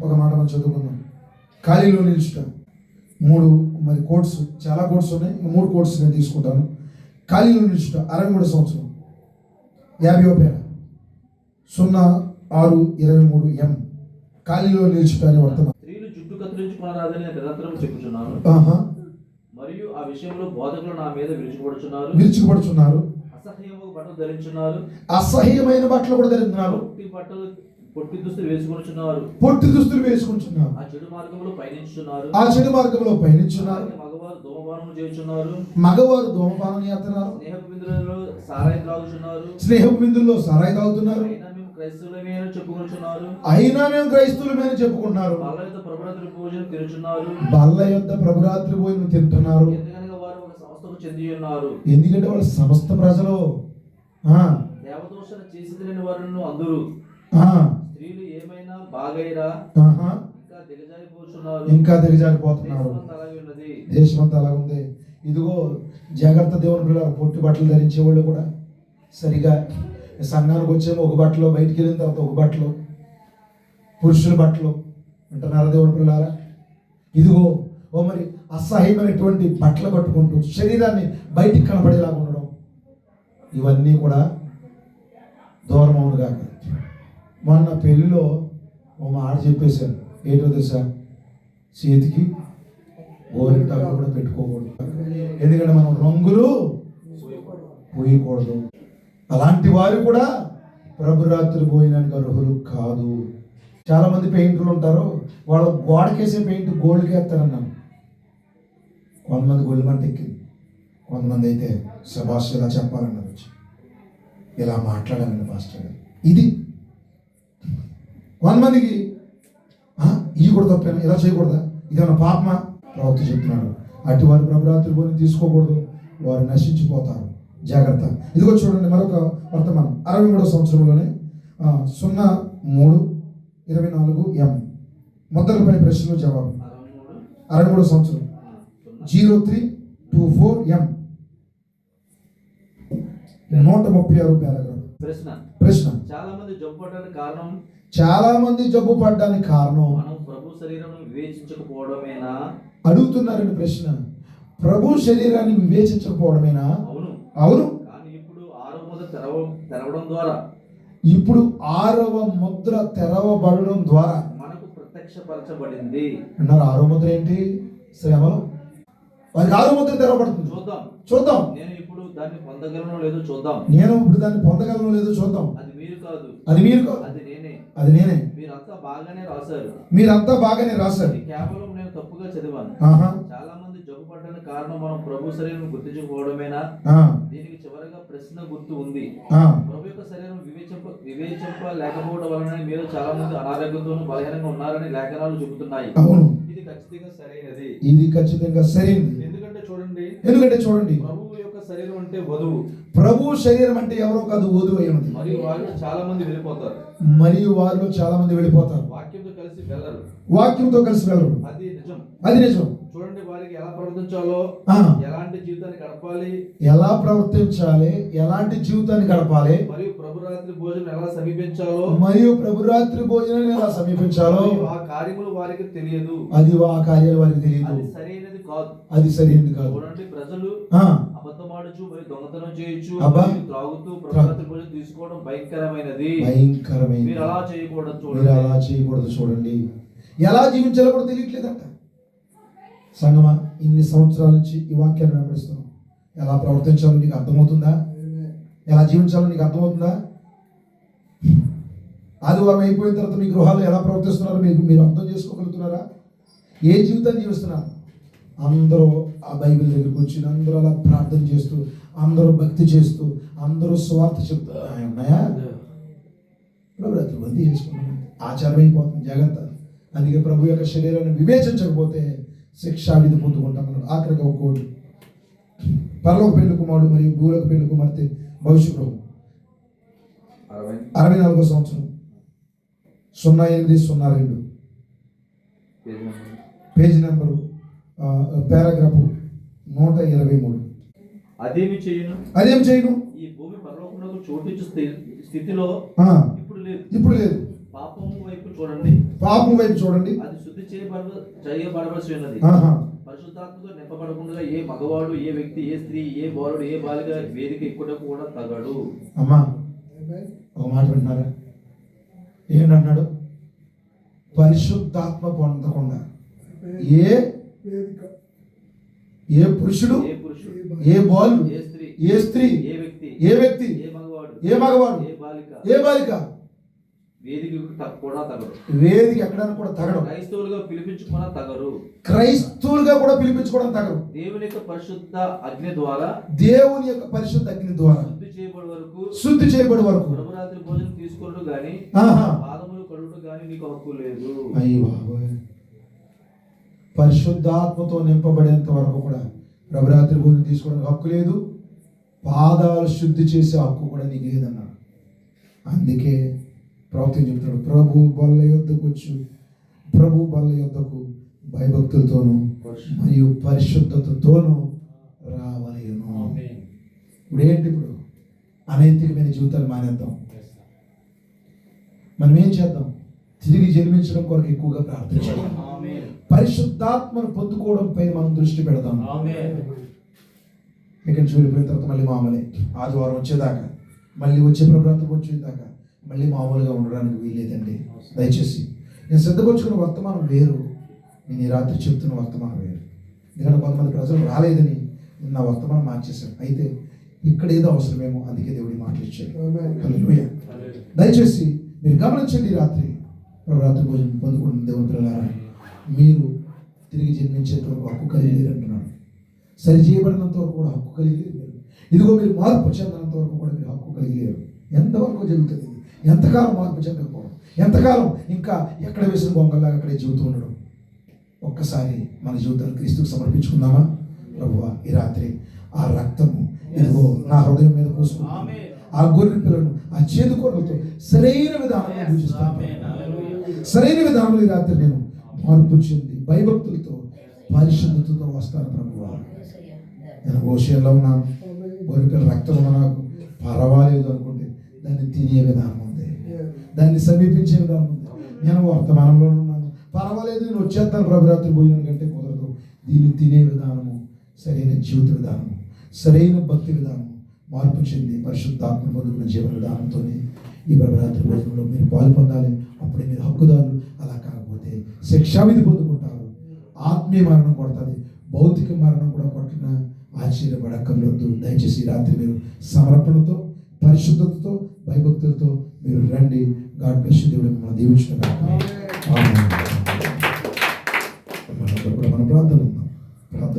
ఒక మాట మనం చదువుకుందాం. ఖాళీలో నిలుచుట 3 మరి కోట్స్, చాలా కోట్స్ ఉన్నాయి, 3 కోట్స్ నేను తీసుకుంటాను. ఖాళీలో నిలుచుట 63 సంవత్సరం 50వ పేర 0623 M. ఖాళీలో నిలుచుట అని వర్తమానం. స్త్రీలు జుట్టు కత్తిరించుకోరాదని నిరంతరం చెప్పుచున్నాను, మరియు ఆ విషయంలో బోధకులు నా మీద విరుచుకుపడుచున్నారు. అసహ్యమైన బట్టలు కూడా ధరిస్తున్నారు, పొట్టి దుస్తులు వేసుకుంటున్నారు. ఆ చెడు మార్గంలో పయనించున్నారు. మగవారు ధూమపానం చేస్తున్నారు, స్నేహపు విందుల్లో సారాయి తాగుతున్నారు. క్రైస్తవులమే అని చెప్పుకొనుచున్నారు. అయినా మేము క్రైస్తవులమే అని చెప్పుకుంటున్నారు. బల్ల యొద్ద ప్రభురాత్రి భోజనం తినుచున్నారు. బల్ల యొద్ద ప్రభురాత్రి భోజనం తింటున్నారు. ఎందుకనగా వారు ఒక సంస్థకు చెంది ఉన్నారు. ఎందుకంటే వాళ్ళు సమస్త ప్రజలు దేవదూషణ చేసిదిలేని వారును అందరూ. స్త్రీలు ఏమైనా బాగైరా ఇంకా దిగజారిపోతున్నారు. దేశమంతా అలా ఉంది. ఇదిగో జాగ్రత్త, దేవుని పిల్లలు పొట్టి బట్టలు ధరించే వాళ్ళు కూడా సరిగా సంఘానికి వచ్చేమో ఒక బట్టలో, బయటికి వెళ్ళిన తర్వాత ఒక బట్టలో, పురుషుల బట్టలు అంటున్నారు దేవుని పిల్లలారా. ఇదిగో మరి అసహ్యమైనటువంటి బట్టలు కట్టుకుంటూ శరీరాన్ని బయటికి కనపడేలాగా ఉండడం, ఇవన్నీ కూడా దూరం అవునుగా. మొన్న పెళ్లిలో ఓ మాట చెప్పేశాను, ఏంటో తెలుసా? చేతికి గోరింటాకు కూడా పెట్టుకోకూడదు, ఎందుకంటే మనం రంగులు పోయకూడదు. అలాంటి వారు కూడా ప్రభురాత్రి భోజనానికి అర్హులు కాదు. చాలా మంది పెయింటర్లు ఉంటారు, వాళ్ళు గోడకేసే పెయింట్ గోల్డ్కి వేస్తారన్నాను. కొంతమంది గోల్డ్ మంట ఎక్కింది, కొంతమంది అయితే శభాష్ ఇలా చెప్పాలన్నారు, ఇలా మాట్లాడాలండి పాస్టర్ గారు. ఇది కొంతమందికి ఇది కూడా తప్పేనా, ఇలా చేయకూడదా, ఇదేమన్నా పాపమా? ప్రవక్త చెప్తున్నాడు, అటు వారు ప్రభురాత్రి భోజనం తీసుకోకూడదు, వారు నశించిపోతారు. జాగ్రత్త. ఇదిగో చూడండి మరొక వర్తమానం 63వ సంవత్సరంలోనే 03:24 మొదటి పని ప్రశ్నలు జవాబు. 63వ సంవత్సరం 0324 136 పారాగ్రాఫ్. ప్రశ్న చాలా మంది జబ్బు పడ్డానికి కారణం మనం ప్రభు శరీరాన్ని వివేచించకపోవడమేనా? అడుగుతున్నారండి ప్రశ్న. ప్రభు శరీరాన్ని వివేచించకపోవడమేనా? అవును. కానీ ఇప్పుడు 6వ ముద్ర తెరవడం ద్వారా, ఇప్పుడు 6వ ముద్ర తెరవబడడం ద్వారా మనకు ప్రత్యక్షపరచబడింది అన్నారు. 6వ ముద్ర ఏంటి? శ్రమలు. వారికి 6వ ముద్ర తెరవబడుతుంది. చూద్దాం. నేను ఇప్పుడు దాన్ని పొందగలనో లేదో చూద్దాం. అది మీరు కాదు, అది నేనే. మీరంతా బాగానే రాశారు. కేవలం నేను తప్పుగా చదివాను. చాలా మంది జబ్బు పడ్డానికి కారణం మనం ప్రభు శరీరం గుర్తించకపోవడమేనా? దీనికి చివరగా ప్రశ్న గుర్తు ఉంది. ప్రభు యొక్క శరీరం వివేచింప లేకపోవడం వలన మీరు చాలా మంది అనారోగ్యంతోనూ బలహీనంగా ఉన్నారని లేఖనాలు చెబుతున్నాయి. ఇది ఖచ్చితంగా సరైనది. ఎందుకంటే చూడండి ప్రభు యొక్క శరీరం అంటే వధువు. ప్రభు శరీరం అంటే ఎవరో కాదు, వధువు అయి ఉంది. మరియు వారిలో చాలా మంది వెళ్ళిపోతారు. వాక్యంతో కలిసి వెళ్ళరు. అది నిజం. చూడండి, వారికి ఎలా ప్రవర్తించాలో, ఎలాంటి జీవితాన్ని గడపాలి, మరియు ప్రభురాత్రి భోజనం ఎలా సమీపించాలో, ఆ కార్యములు వారికి తెలియదు. అది సరైనది కాదు. చూడండి, ప్రజలు అబద్ధమాడుచు మరియు దొంగతనం చేయొచ్చు, త్రాగుతూ ప్రభురాత్రి భోజనం తీసుకోవడం భయంకరమైనది. మీరు అలా చేయకూడదు. చూడండి, ఎలా జీవించాలో కూడా తెలియట్లేదంట. సంగమా, ఇన్ని సంవత్సరాల నుంచి ఈ వాక్యాన్ని వెంబడిస్తున్నాం. ఎలా ప్రవర్తించాలో నీకు అర్థమవుతుందా? ఎలా జీవించాలో నీకు అర్థమవుతుందా? ఆదివారం అయిపోయిన తర్వాత మీ గృహాల్లో ఎలా ప్రవర్తిస్తున్నారో మీరు అర్థం చేసుకోగలుగుతున్నారా? ఏ జీవితాన్ని జీవిస్తున్నారు? అందరూ ఆ బైబిల్ దగ్గరికి వచ్చి అందరూ అలా ప్రార్థన చేస్తూ, అందరూ భక్తి చేస్తూ, అందరూ స్వార్థ చెప్తూ ఉన్నాయా? ప్రభుత్వం బందీ చేసుకున్నాం, ఆచారం అయిపోతుంది. జాగ్రత్త. అందుకే ప్రభు యొక్క శరీరాన్ని వివేచించకపోతే శిక్షా విధి పొందుకుంటాం. ఆఖరికి ఒక కోటి పరలోక పెళ్లి కుమారుడు మరియు భూలోక పెళ్లి కుమార్తె భవిష్యత్తు 64వ సంవత్సరం 0802 పేజీ నెంబరు పారాగ్రాఫ్ 123. అదేమి చేయను ఈ భూమి పరలోకమునకు చోటించు స్థితిలో ఇప్పుడు లేదు. పాపం వైపు చూడండి. అది శుద్ధి చేయబడవలసి ఉన్నది. పరిశుద్ధాత్మతో నింపబడకుండా ఏ మగవాడు, ఏ వ్యక్తి, ఏ స్త్రీ, ఏ బాలుడు, ఏ బాలిక వేదిక ఎక్కుటకు కూడా తగడు. అమ్మా, ఒక మాట వింటున్నారా? ఏంటన్నాడు? పరిశుద్ధాత్మ పొందకుండా ఏ పురుషుడు, ఏ బాలు, ఏ స్త్రీ, ఏ వ్యక్తి, ఏ మగవాడు, ఏ బాలిక వేదిక కూడా తగరు. వేదిక ఎక్కడానికి కూడా తగడం. క్రైస్తవులుగా పిలిపించుకున్నా తగరు. క్రైస్తవులుగా కూడా పిలిపించుకోవడం తగరు. దేవుని యొక్క పరిశుద్ధ అగ్ని ద్వారా, దేవుని యొక్క పరిశుద్ధ అగ్ని ద్వారా శుద్ధి చేయబడి వరకు ప్రభురాత్రి భోజనం తీసుకున్నట్టు గాని పాదములు కడుగుట గాని నీకు హక్కు లేదు. అయ్య బాబోయ్, పరిశుద్ధాత్మతో నింపబడేంత వరకు కూడా ప్రభురాత్రి భోజనం తీసుకోవడానికి హక్కు లేదు, పాదాలు శుద్ధి చేసే హక్కు కూడా నీకు లేదన్నాడు. అందుకే ప్రవక్త చెప్తాడు, ప్రభు బల్ల యొద్దకు వచ్చు, ప్రభు బల్ల యొద్దకు భయభక్తులతోనూ మరియు పరిశుద్ధతతోనూ రావలేను. ఇప్పుడు ఏంటి? ఇప్పుడు అనైతికమైన జీవితాలు మానేద్దాం. మనం ఏం చేద్దాం? తిరిగి జన్మించడం కొరకు ఎక్కువగా ప్రార్థించాలి. పరిశుద్ధాత్మను పొందుకోవడం పై మనం దృష్టి పెడదాం. ఇక్కడ చూడిపోయిన తర్వాత మళ్ళీ మామూలే, ఆదివారం వచ్చేదాకా, మళ్ళీ వచ్చే ప్రభుత్వం వచ్చేదాకా మళ్ళీ మామూలుగా ఉండడానికి వీల్లేదండి. దయచేసి నేను సిద్ధపరచుకున్న వర్తమానం వేరు, నేను ఈ రాత్రి చెప్తున్న వర్తమానం వేరు. ఎందుకంటే కొంతమంది ప్రజలు రాలేదని నా వర్తమానం మార్చేశాను. అయితే ఇక్కడ ఏదో అవసరమేమో, అందుకే దేవుడి మాటలు ఇచ్చాడు. హల్లెలూయా. దయచేసి మీరు గమనించండి, ఈ రాత్రి రాత్రి భోజనం పొందుకున్న దేవుని పిల్లలారా, మీరు తిరిగి జన్మించేంత వరకు హక్కు కలిగి లేరు అంటున్నాడు. సరి చేయబడినంత వరకు కూడా హక్కు కలిగి లేరు. ఇదిగో మీరు మార్పు చెందినంత వరకు కూడా మీరు హక్కు కలిగి లేరు. ఎంతవరకు జరుగుతుంది? ఎంతకాలం మార్పు చెందకపోవడం? ఎంతకాలం ఇంకా ఎక్కడ వేసిన బొంగల్లాగా అక్కడే జీవితం ఉండడం? ఒక్కసారి మన జీవితాన్ని క్రీస్తుకు సమర్పించుకుందామా? ప్రభువా, ఈ రాత్రి ఆ రక్తము ఇదిగో నా హృదయం మీద పోసుకుంటాను. ఆ గొర్రె పిల్లను ఆ చేదు కొరలతో సరైన విధానంలో పూజిస్తాను. సరైన విధానంలో ఈ రాత్రి నేను మార్పు చెంది భయభక్తులతో పరిశుద్ధతతో వస్తాను. ప్రభువా, నేను విషయంలో ఉన్నాను, గొర్రె పిల్ల రక్తం ఉన్న నాకు పర్వాలేదు అనుకుంటే దాన్ని తినే విధానం ఉంది, దాన్ని సమీపించే విధానం ఉంది. నేను వర్తమానంలో ఉన్నాను, పర్వాలేదు, నేను వచ్చేస్తాను ప్రభురాత్రి భోజనం కంటే కుదరదు. దీన్ని తినే విధానము, సరైన జీవిత విధానము, సరైన భక్తి విధానం, మార్పు చెంది పరిశుద్ధాత్మ పొందుకున్న జీవన విధానంతోనే ఈ ప్రభురాత్రి భోజనంలో మీరు పాలు పొందాలి. అప్పుడే మీరు హక్కుదారులు. అలా కాకపోతే శిక్షావిధి పొందుకుంటారు, ఆత్మీయ మరణం కొడుతుంది, భౌతిక మరణం కూడా కొట్టిన ఆశ్చర్యపడక్కర్లేదు. దయచేసి రాత్రి మీరు సమర్పణతో, పరిశుద్ధతతో, భయభక్తులతో మీరు రండి. God bless you. దేవుడు మిమ్మల్ని దీవించును గాక. ఆమేన్.